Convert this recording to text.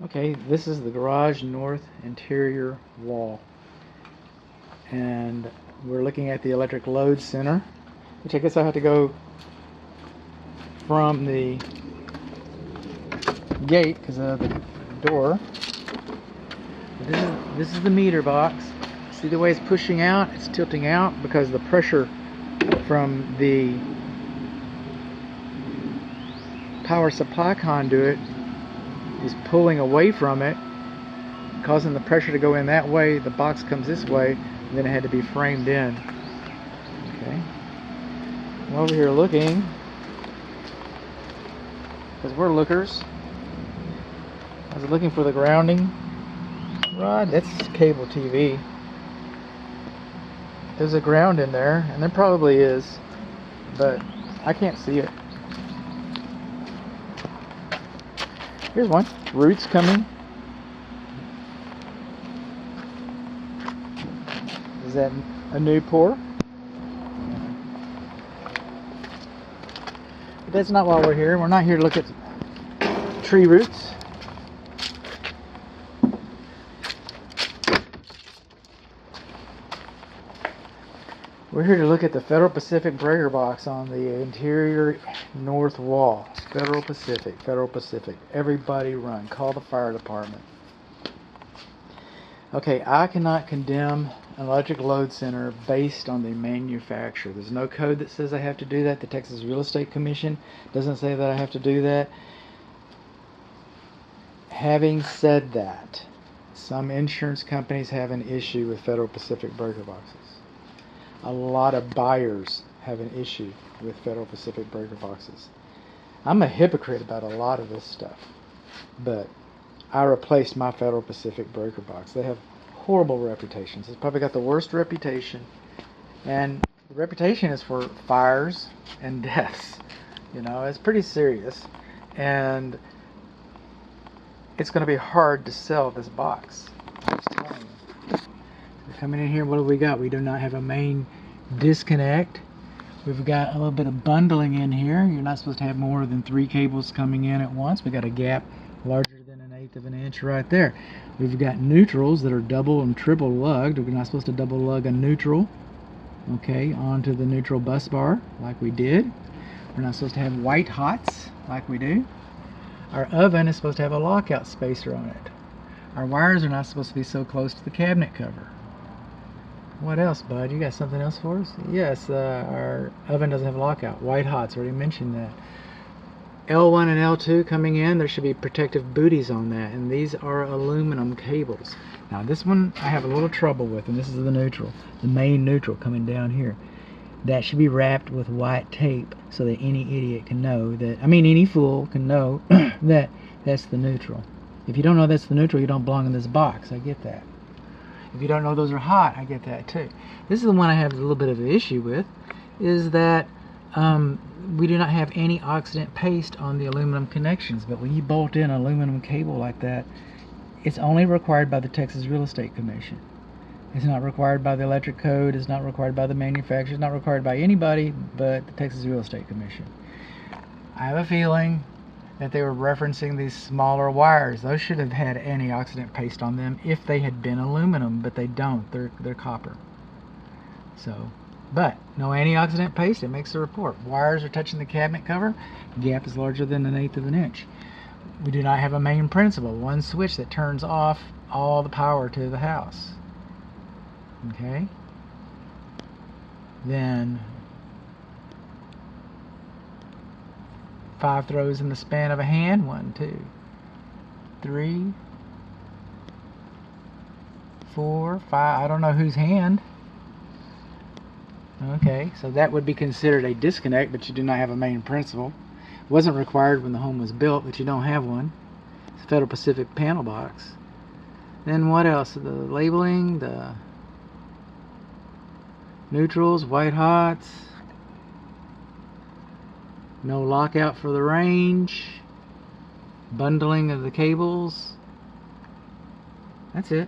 Okay, this is the garage north interior wall, and we're looking at the electric load center, which I guess I have to go from the gate because of the door. This is the meter box. See the way it's pushing out? It's tilting out because the pressure from the power supply conduit is pulling away from it, causing the pressure to go in that way. The box comes this way, and then it had to be framed in. Okay. I'm over here looking, because we're lookers. I was looking for the grounding rod. That's cable TV. There's a ground in there, and there probably is, but I can't see it. Here's one. Roots coming. Is that a new pour? But that's not why we're here. We're not here to look at tree roots. We're here to look at the Federal Pacific breaker box on the interior north wall. Federal Pacific, Federal Pacific. Everybody run. Call the fire department. Okay, I cannot condemn an electric load center based on the manufacturer. There's no code that says I have to do that. The Texas Real Estate Commission doesn't say that I have to do that. Having said that, some insurance companies have an issue with Federal Pacific breaker boxes. A lot of buyers have an issue with Federal Pacific breaker boxes. I'm a hypocrite about a lot of this stuff, but I replaced my Federal Pacific breaker box. They have horrible reputations. It's probably got the worst reputation, and the reputation is for fires and deaths. You know, it's pretty serious, and it's going to be hard to sell this box. I'm just telling you. We're coming in here. What do we got? We do not have a main disconnect. We've got a little bit of bundling in here. You're not supposed to have more than 3 cables coming in at once. We got a gap larger than 1/8 of an inch right there. We've got neutrals that are double and triple lugged. We're not supposed to double lug a neutral, okay, onto the neutral bus bar like we did. We're not supposed to have white hots like we do. Our oven is supposed to have a lockout spacer on it. Our wires are not supposed to be so close to the cabinet cover. What else, bud? You got something else for us? Yes, our oven doesn't have a lockout. White hots, already mentioned that. L1 and L2 coming in, there should be protective booties on that, and these are aluminum cables. Now this one I have a little trouble with, and this is the neutral, the main neutral coming down here. That should be wrapped with white tape so that any idiot can know that, any fool can know that that's the neutral. If you don't know that's the neutral, you don't belong in this box. I get that. If you don't know those are hot, I get that too. This is the one I have a little bit of an issue with, is that we do not have any oxidant paste on the aluminum connections. But when you bolt in an aluminum cable like that, it's only required by the Texas Real Estate Commission. It's not required by the electric code. It's not required by the manufacturer. It's not required by anybody but the Texas Real Estate Commission. I have a feeling that they were referencing these smaller wires. Those should have had antioxidant paste on them if they had been aluminum, but they don't. They're copper. So, but no antioxidant paste. It makes the report. Wires are touching the cabinet cover. Gap is larger than 1/8 of an inch. We do not have a main principal. One switch that turns off all the power to the house. Okay. Then 5 throws in the span of a hand. 1, 2, 3, 4, 5. I don't know whose hand. Okay, so that would be considered a disconnect, but you do not have a main principal. It wasn't required when the home was built, but you don't have one. It's a Federal Pacific panel box. Then what else? The labeling, the neutrals, white hots. No lockout for the range. Bundling of the cables. That's it.